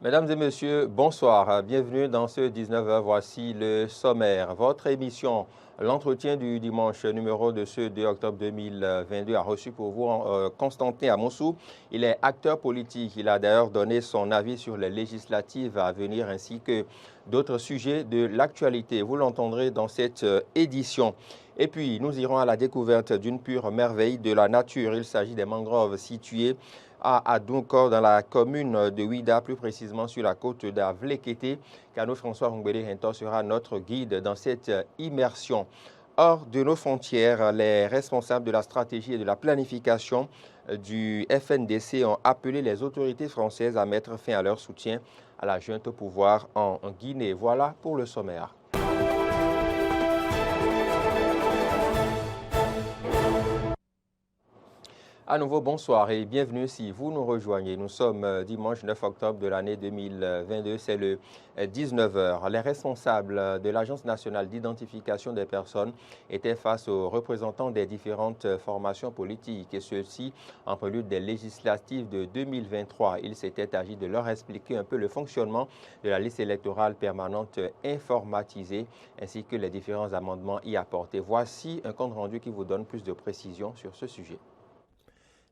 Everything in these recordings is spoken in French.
Mesdames et messieurs, bonsoir. Bienvenue dans ce 19h. Voici le sommaire. Votre émission, l'entretien du dimanche numéro de ce 2 octobre 2022 a reçu pour vous Constantin Amoussou. Il est acteur politique. Il a d'ailleurs donné son avis sur les législatives à venir ainsi que d'autres sujets de l'actualité. Vous l'entendrez dans cette édition. Et puis, nous irons à la découverte d'une pure merveille de la nature. Il s'agit des mangroves situées à Adunkor, dans la commune de Ouida, plus précisément sur la côte d'Avlekete. Kano François Rongbele Hintor sera notre guide dans cette immersion. Hors de nos frontières, les responsables de la stratégie et de la planification du FNDC ont appelé les autorités françaises à mettre fin à leur soutien à la junte au pouvoir en Guinée. Voilà pour le sommaire. À nouveau, bonsoir et bienvenue si vous nous rejoignez. Nous sommes dimanche 9 octobre de l'année 2022, c'est le 19h. Les responsables de l'Agence nationale d'identification des personnes étaient face aux représentants des différentes formations politiques et ceux-ci en prélude des législatives de 2023. Il s'était agi de leur expliquer un peu le fonctionnement de la liste électorale permanente informatisée ainsi que les différents amendements y apportés. Voici un compte rendu qui vous donne plus de précisions sur ce sujet.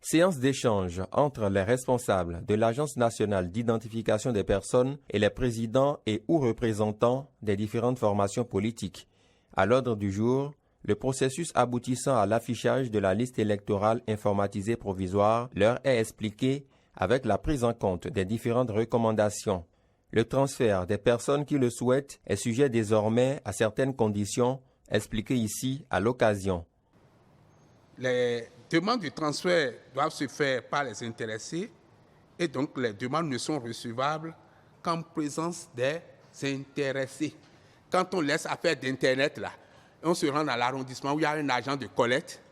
Séance d'échange entre les responsables de l'Agence nationale d'identification des personnes et les présidents et ou représentants des différentes formations politiques. À l'ordre du jour, le processus aboutissant à l'affichage de la liste électorale informatisée provisoire leur est expliqué avec la prise en compte des différentes recommandations. Le transfert des personnes qui le souhaitent est sujet désormais à certaines conditions expliquées ici à l'occasion. Les demandes de transfert doivent se faire par les intéressés et donc les demandes ne sont recevables qu'en présence des intéressés. Quand on laisse affaire d'Internet, là, on se rend dans l'arrondissement où il y a un agent de collecte.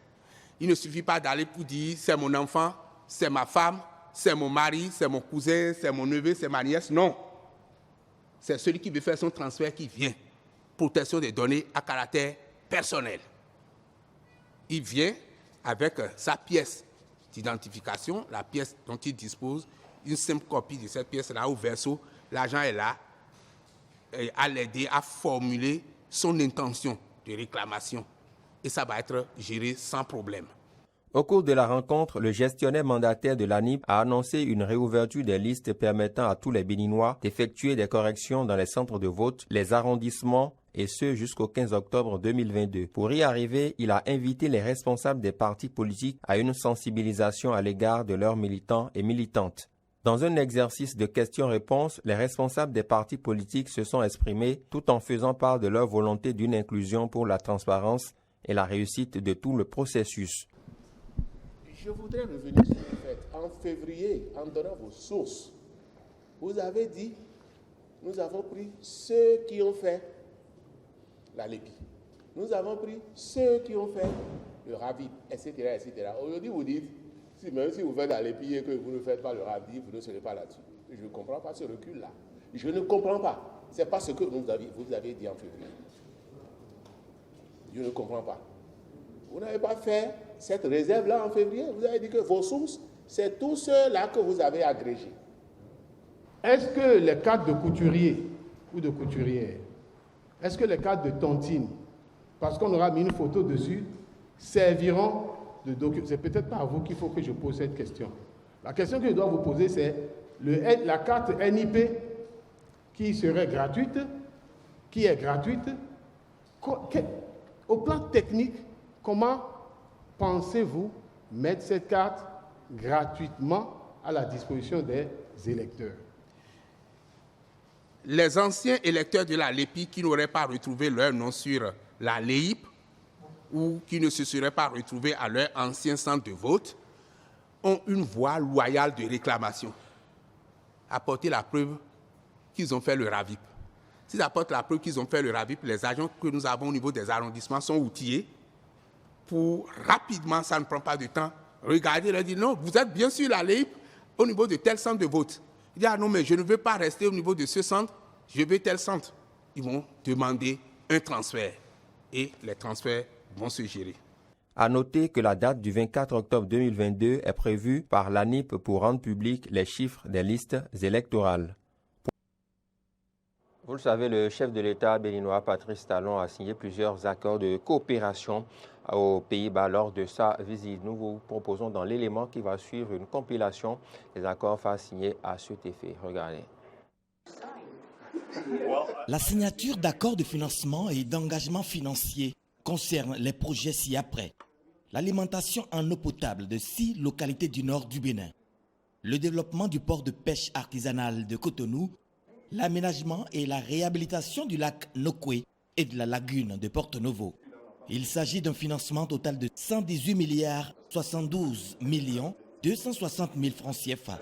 Il ne suffit pas d'aller pour dire c'est mon enfant, c'est ma femme, c'est mon mari, c'est mon cousin, c'est mon neveu, c'est ma nièce. Non. C'est celui qui veut faire son transfert qui vient. Protection des données à caractère personnel. Il vient avec sa pièce d'identification, la pièce dont il dispose, une simple copie de cette pièce-là au verso. L'agent est là à l'aider à formuler son intention de réclamation. Et ça va être géré sans problème. Au cours de la rencontre, le gestionnaire mandataire de l'ANIP a annoncé une réouverture des listes permettant à tous les Béninois d'effectuer des corrections dans les centres de vote, les arrondissements, et ce jusqu'au 15 octobre 2022. Pour y arriver, il a invité les responsables des partis politiques à une sensibilisation à l'égard de leurs militants et militantes. Dans un exercice de questions-réponses, les responsables des partis politiques se sont exprimés tout en faisant part de leur volonté d'une inclusion pour la transparence et la réussite de tout le processus. Je voudrais revenir sur le fait, en février, en donnant vos sources, vous avez dit, nous avons pris ceux qui ont fait la LEPI. Nous avons pris ceux qui ont fait le RAVIP, etc., etc. Aujourd'hui, vous dites, même si vous faites la LEPI et que vous ne faites pas le RAVIP, vous ne serez pas là-dessus. Je ne comprends pas ce recul-là. Je ne comprends pas. Ce n'est pas ce que vous avez dit en février. Je ne comprends pas. Vous n'avez pas fait cette réserve-là en février. Vous avez dit que vos sources, c'est tous ceux-là que vous avez agrégés. Est-ce que les cadres de couturiers ou de couturières, est-ce que les cadres de tontine, parce qu'on aura mis une photo dessus, serviront de document? C'est peut-être pas à vous qu'il faut que je pose cette question. La question que je dois vous poser, c'est la carte NIP qui serait gratuite, qui est gratuite. Au plan technique, comment pensez-vous mettre cette carte gratuitement à la disposition des électeurs? Les anciens électeurs de la LEPI qui n'auraient pas retrouvé leur nom sur la LEIP ou qui ne se seraient pas retrouvés à leur ancien centre de vote ont une voie loyale de réclamation. Apporter la preuve qu'ils ont fait le RAVIP. S'ils apportent la preuve qu'ils ont fait le RAVIP, les agents que nous avons au niveau des arrondissements sont outillés pour rapidement, ça ne prend pas de temps, regarder et leur dire non, vous êtes bien sûr la LEIP au niveau de tel centre de vote. Il dit, ah non, mais je ne veux pas rester au niveau de ce centre, je veux tel centre. Ils vont demander un transfert et les transferts vont se gérer. À noter que la date du 24 octobre 2022 est prévue par l'ANIP pour rendre public les chiffres des listes électorales. Vous le savez, le chef de l'État béninois, Patrice Talon, a signé plusieurs accords de coopération aux Pays-Bas lors de sa visite. Nous vous proposons dans l'élément qui va suivre une compilation des accords signés à cet effet. Regardez. La signature d'accords de financement et d'engagement financier concerne les projets ci-après. L'alimentation en eau potable de 6 localités du nord du Bénin, le développement du port de pêche artisanal de Cotonou, l'aménagement et la réhabilitation du lac Nokwe et de la lagune de Porto Novo. Il s'agit d'un financement total de 118 milliards 72 millions 260 000 francs CFA.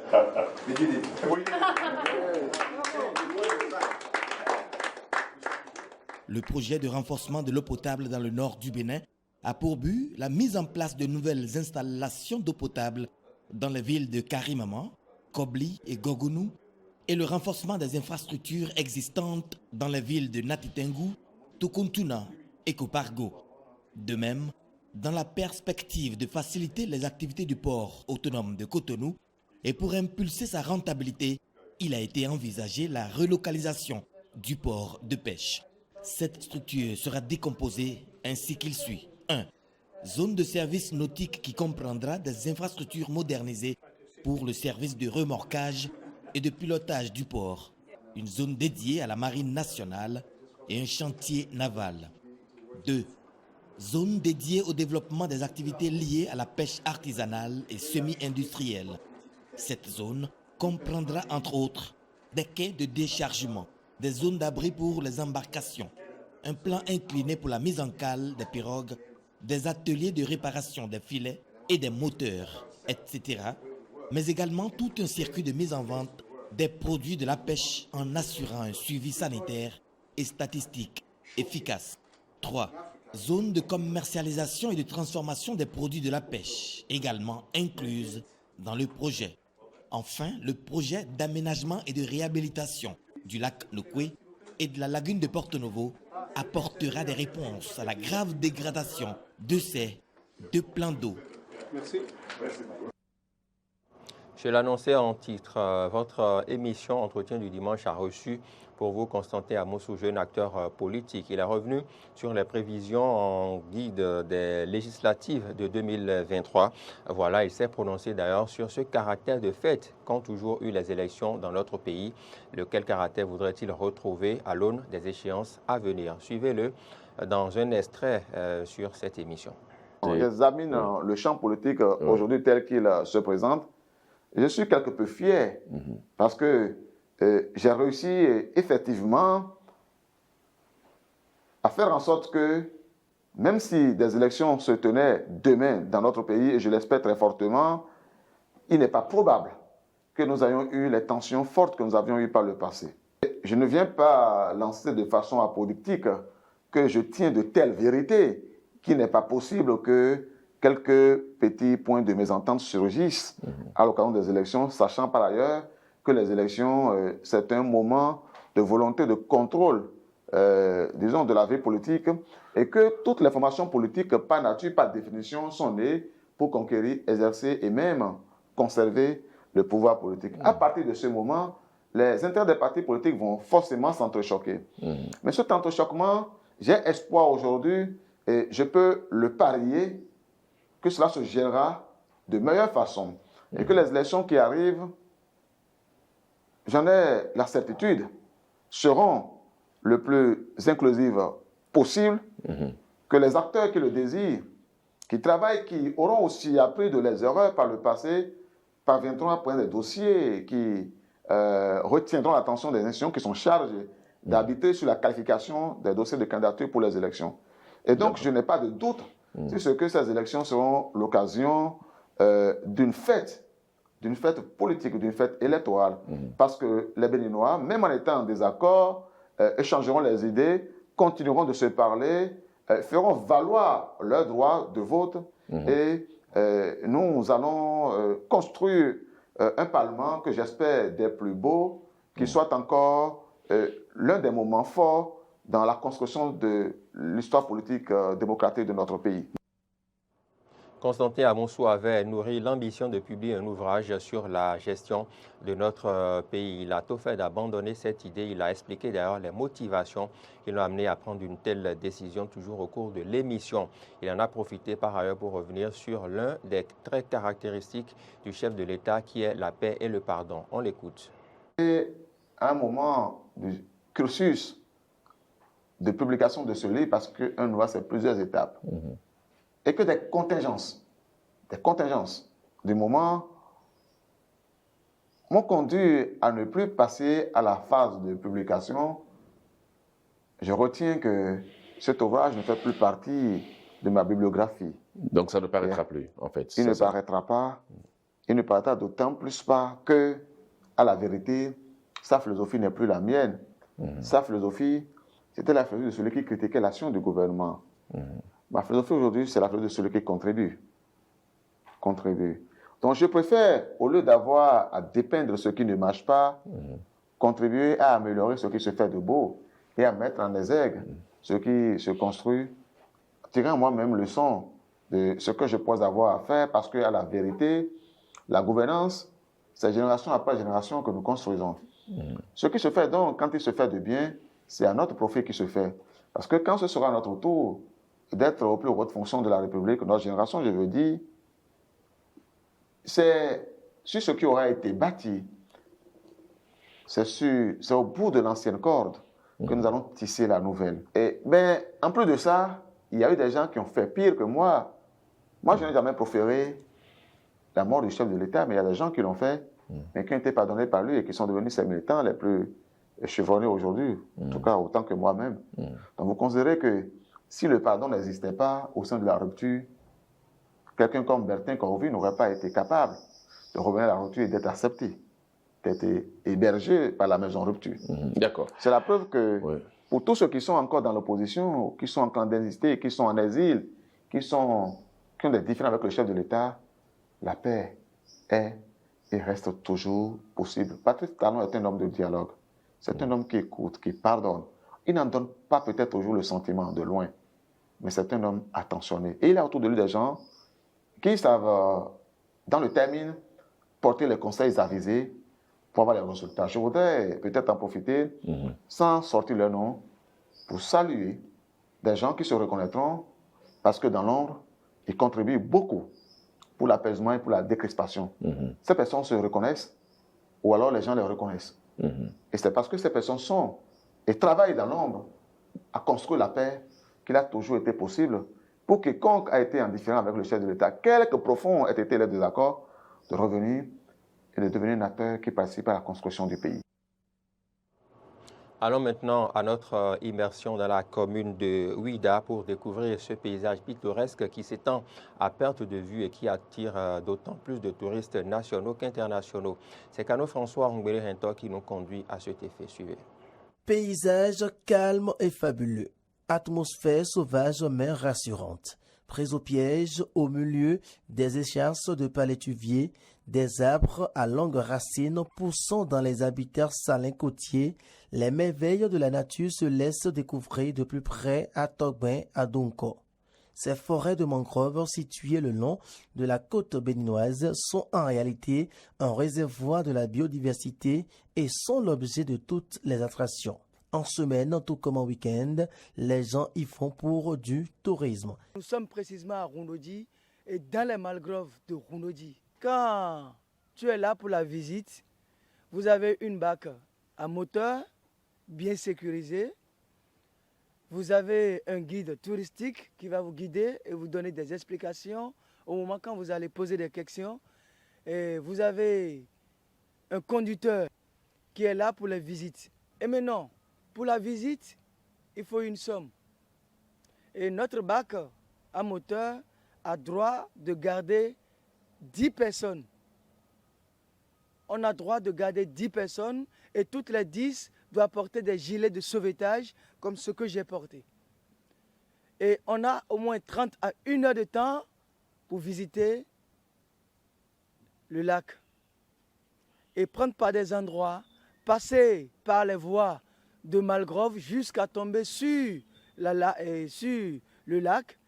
Le projet de renforcement de l'eau potable dans le nord du Bénin a pour but la mise en place de nouvelles installations d'eau potable dans les villes de Karimaman, Kobli et Gogounou et le renforcement des infrastructures existantes dans les villes de Natitengu, Tukuntuna et Kopargo. De même, dans la perspective de faciliter les activités du port autonome de Cotonou et pour impulser sa rentabilité, il a été envisagé la relocalisation du port de pêche. Cette structure sera décomposée ainsi qu'il suit. 1. Zone de service nautique qui comprendra des infrastructures modernisées pour le service de remorquage et de pilotage du port, une zone dédiée à la marine nationale et un chantier naval. 2. Zone dédiée au développement des activités liées à la pêche artisanale et semi-industrielle. Cette zone comprendra entre autres des quais de déchargement, des zones d'abri pour les embarcations, un plan incliné pour la mise en cale des pirogues, des ateliers de réparation des filets et des moteurs, etc. Mais également tout un circuit de mise en vente des produits de la pêche en assurant un suivi sanitaire et statistique efficace. 3. Zone de commercialisation et de transformation des produits de la pêche, également incluse dans le projet. Enfin, le projet d'aménagement et de réhabilitation du lac Nokwe et de la lagune de Porto Novo apportera des réponses à la grave dégradation de ces 2 plans d'eau. Merci. Je l'annonçais en titre, votre émission Entretien du dimanche a reçu pour vous Constantin Amosou, jeune acteur politique. Il est revenu sur les prévisions en guide des législatives de 2023. Voilà, il s'est prononcé d'ailleurs sur ce caractère de fait qu'ont toujours eu les élections dans notre pays. Lequel caractère voudrait-il retrouver à l'aune des échéances à venir? Suivez-le dans un extrait sur cette émission. J'examine le champ politique aujourd'hui tel qu'il se présente. Je suis quelque peu fier parce que j'ai réussi effectivement à faire en sorte que, même si des élections se tenaient demain dans notre pays, et je l'espère très fortement, il n'est pas probable que nous ayons eu les tensions fortes que nous avions eues par le passé. Je ne viens pas lancer de façon apodictique que je tiens de telles vérités, qu'il n'est pas possible que quelques petits points de mésentente surgissent à l'occasion des élections, sachant par ailleurs que les élections, c'est un moment de volonté de contrôle, disons, de la vie politique, et que toutes les formations politiques, par nature, par définition, sont nées pour conquérir, exercer et même conserver le pouvoir politique. À partir de ce moment, les intérêts des partis politiques vont forcément s'entrechoquer. Mais cet entrechoquement, j'ai espoir aujourd'hui, et je peux le parier, que cela se gérera de meilleure façon. Et que les élections qui arrivent, j'en ai la certitude, seront le plus inclusives possible, que les acteurs qui le désirent, qui travaillent, qui auront aussi appris de leurs erreurs par le passé, parviendront à prendre des dossiers qui retiendront l'attention des institutions qui sont chargées d'arbitrer sur la qualification des dossiers de candidature pour les élections. Et donc, je n'ai pas de doute sur ce que ces élections seront l'occasion d'une fête politique, d'une fête électorale. Parce que les Béninois, même en étant en désaccord, échangeront les idées, continueront de se parler, feront valoir leur droit de vote et nous allons construire un Parlement que j'espère des plus beaux, qui soit encore l'un des moments forts dans la construction de l'histoire politique démocratique de notre pays. Constantin Amonsou avait nourri l'ambition de publier un ouvrage sur la gestion de notre pays. Il a tout fait d'abandonner cette idée. Il a expliqué d'ailleurs les motivations qui l'ont amené à prendre une telle décision toujours au cours de l'émission. Il en a profité par ailleurs pour revenir sur l'un des traits caractéristiques du chef de l'État qui est la paix et le pardon. On l'écoute. Et à un moment du cursus de publication de ce livre, parce qu'un ouvrage, c'est plusieurs étapes, et que des contingences du moment m'ont conduit à ne plus passer à la phase de publication. Je retiens que cet ouvrage ne fait plus partie de ma bibliographie. Donc ça ne paraîtra plus, en fait. Il ne paraîtra pas. Il ne paraîtra d'autant plus pas que, à la vérité, sa philosophie n'est plus la mienne. Sa philosophie, c'était la philosophie de celui qui critiquait l'action du gouvernement. Ma philosophie aujourd'hui, c'est la philosophie de celui qui contribue. Donc je préfère, au lieu d'avoir à dépeindre ce qui ne marche pas, contribuer à améliorer ce qui se fait de beau et à mettre en exergue ce qui se construit, tirer en moi-même leçon de ce que je pourrais avoir à faire, parce qu'à la vérité, la gouvernance, c'est génération après génération que nous construisons. Ce qui se fait donc, quand il se fait de bien, c'est à notre profit qui se fait. Parce que quand ce sera à notre tour d'être aux plus hautes fonctions de la République, notre génération, je veux dire, c'est sur ce qui aura été bâti, c'est au bout de l'ancienne corde que nous allons tisser la nouvelle. Et ben, en plus de ça, il y a eu des gens qui ont fait pire que moi. Moi, je n'ai jamais proféré la mort du chef de l'État, mais il y a des gens qui l'ont fait, mais qui ont été pardonnés par lui et qui sont devenus ses militants les plus chevronnés aujourd'hui, en tout cas autant que moi-même. Donc vous considérez que si le pardon n'existait pas au sein de la rupture, quelqu'un comme Bertin Corvus n'aurait pas été capable de revenir à la rupture et d'être accepté, d'être hébergé par la maison rupture. D'accord. C'est la preuve que pour tous ceux qui sont encore dans l'opposition, qui sont en clandestinité, qui sont en exil, qui ont des différends avec le chef de l'État, la paix est et reste toujours possible. Patrice Talon est un homme de dialogue. C'est un homme qui écoute, qui pardonne. Il n'en donne pas peut-être toujours le sentiment de loin, mais c'est un homme attentionné. Et il a autour de lui des gens qui savent, dans le terme, porter les conseils avisés pour avoir les résultats. Je voudrais peut-être en profiter, sans sortir leur nom, pour saluer des gens qui se reconnaîtront, parce que dans l'ombre, ils contribuent beaucoup pour l'apaisement et pour la décrispation. Ces personnes se reconnaissent, ou alors les gens les reconnaissent. Et c'est parce que ces personnes sont et travaillent dans l'ombre à construire la paix qu'il a toujours été possible pour quiconque a été en différend avec le chef de l'État, quelque profond aient été les désaccords, de revenir et de devenir un acteur qui participe à la construction du pays. Allons maintenant à notre immersion dans la commune de Ouida pour découvrir ce paysage pittoresque qui s'étend à perte de vue et qui attire d'autant plus de touristes nationaux qu'internationaux. C'est Cano François Rongbele-Rinto qui nous conduit à cet effet. Suivez. Paysage calme et fabuleux. Atmosphère sauvage mais rassurante. Prise au piège au milieu des écharpes de palétuviers, des arbres à longues racines poussant dans les habitats salins côtiers, les merveilles de la nature se laissent découvrir de plus près à Togben, à Donko. Ces forêts de mangroves situées le long de la côte béninoise sont en réalité un réservoir de la biodiversité et sont l'objet de toutes les attractions. En semaine, tout comme en week-end, les gens y font pour du tourisme. Nous sommes précisément à Rounodi et dans les mangroves de Rounodi. Quand tu es là pour la visite, vous avez une barque à moteur bien sécurisée. Vous avez un guide touristique qui va vous guider et vous donner des explications au moment quand vous allez poser des questions. Et vous avez un conducteur qui est là pour les visites. Et maintenant, pour la visite, il faut une somme. Et notre barque à moteur a droit de garder 10 personnes. On a droit de garder 10 personnes et toutes les 10 doivent porter des gilets de sauvetage comme ce que j'ai porté. Et on a au moins 30 à 1 heure de temps pour visiter le lac. Et prendre par des endroits, passer par les voies de mangrove jusqu'à tomber sur le lac.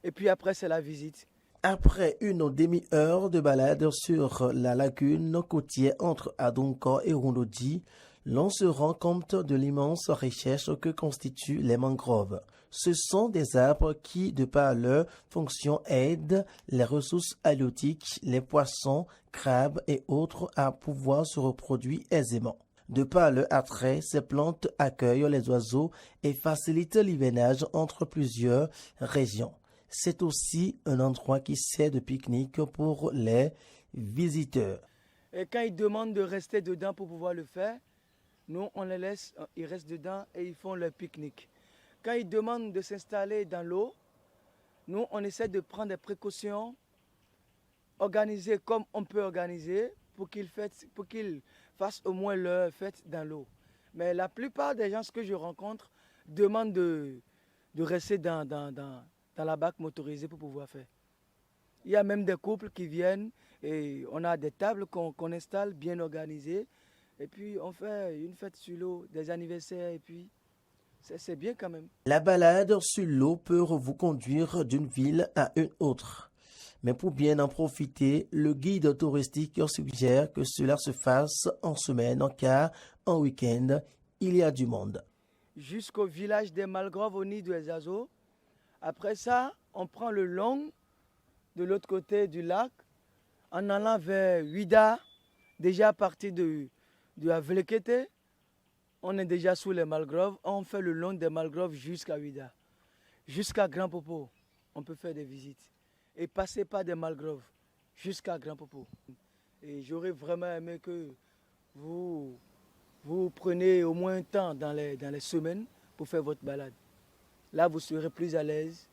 Et puis après, c'est la visite. Après une demi-heure de balade sur la lagune côtière entre Adonko et Rondodi, l'on se rend compte de l'immense richesse que constituent les mangroves. Ce sont des arbres qui, de par leur fonction, aident les ressources halieutiques, les poissons, crabes et autres à pouvoir se reproduire aisément. De par leur attrait, ces plantes accueillent les oiseaux et facilitent l'hivernage entre plusieurs régions. C'est aussi un endroit qui sert de pique-nique pour les visiteurs. Et quand ils demandent de rester dedans pour pouvoir le faire, nous, on les laisse, ils restent dedans et ils font leur pique-nique. Quand ils demandent de s'installer dans l'eau, nous, on essaie de prendre des précautions, organiser comme on peut organiser pour qu'ils fassent au moins leur fête dans l'eau. Mais la plupart des gens que je rencontre demandent de rester dans la barque motorisée pour pouvoir faire. Il y a même des couples qui viennent et on a des tables qu'on installe bien organisées. Et puis on fait une fête sur l'eau, des anniversaires et puis c'est bien quand même. La balade sur l'eau peut vous conduire d'une ville à une autre. Mais pour bien en profiter, le guide touristique suggère que cela se fasse en semaine car en week-end, il y a du monde. Jusqu'au village des Malgroves au nid des Azos. Après ça, on prend le long de l'autre côté du lac en allant vers Ouida, déjà à partir de Avlekete. On est déjà sous les Malgroves. On fait le long des Malgroves jusqu'à Ouida. Jusqu'à Grand Popo, on peut faire des visites. Et passer par des Malgroves jusqu'à Grand Popo. Et j'aurais vraiment aimé que vous preniez au moins un temps dans les semaines pour faire votre balade. Là, vous serez plus à l'aise.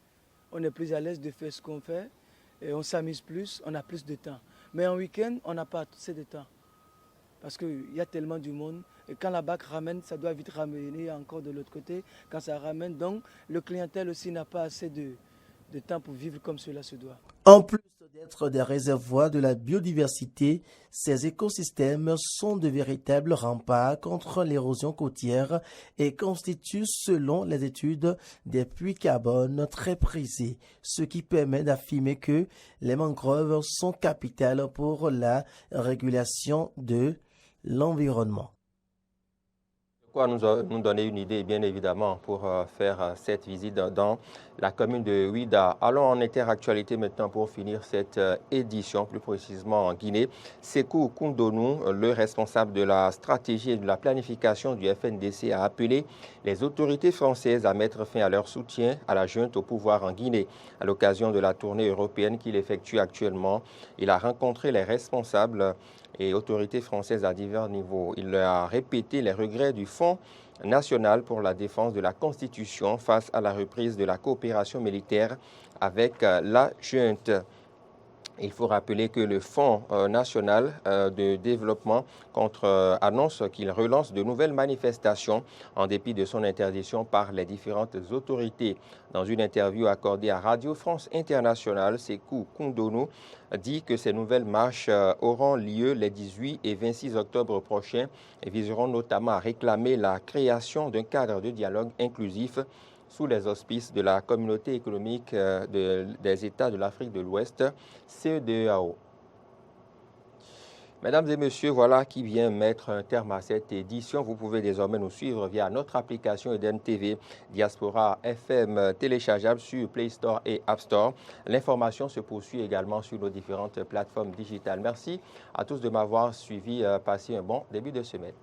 On est plus à l'aise de faire ce qu'on fait. Et on s'amuse plus, on a plus de temps. Mais en week-end, on n'a pas assez de temps. Parce qu'il y a tellement du monde. Et quand la barque ramène, ça doit vite ramener encore de l'autre côté. Quand ça ramène, donc, le clientèle aussi n'a pas assez de temps pour vivre comme cela se doit. En plus d'être des réservoirs de la biodiversité, ces écosystèmes sont de véritables remparts contre l'érosion côtière et constituent, selon les études, des puits carbone très prisés, ce qui permet d'affirmer que les mangroves sont capitales pour la régulation de l'environnement. Quoi nous donner une idée, bien évidemment, pour faire cette visite dans la commune de Ouida. Allons en interactualité maintenant pour finir cette édition, plus précisément en Guinée. Sekou Koundonou, le responsable de la stratégie et de la planification du FNDC, a appelé les autorités françaises à mettre fin à leur soutien à la junte au pouvoir en Guinée. À l'occasion de la tournée européenne qu'il effectue actuellement, il a rencontré les responsables et autorités françaises à divers niveaux. Il a répété les regrets du Fonds national pour la défense de la Constitution face à la reprise de la coopération militaire avec la junte. Il faut rappeler que le Fonds national de développement annonce qu'il relance de nouvelles manifestations en dépit de son interdiction par les différentes autorités. Dans une interview accordée à Radio France Internationale, Sekou Koundonou dit que ces nouvelles marches auront lieu les 18 et 26 octobre prochains et viseront notamment à réclamer la création d'un cadre de dialogue inclusif sous les auspices de la Communauté économique des États de l'Afrique de l'Ouest, CEDEAO. Mesdames et messieurs, voilà qui vient mettre un terme à cette édition. Vous pouvez désormais nous suivre via notre application Eden TV Diaspora FM téléchargeable sur Play Store et App Store. L'information se poursuit également sur nos différentes plateformes digitales. Merci à tous de m'avoir suivi. Passez un bon début de semaine.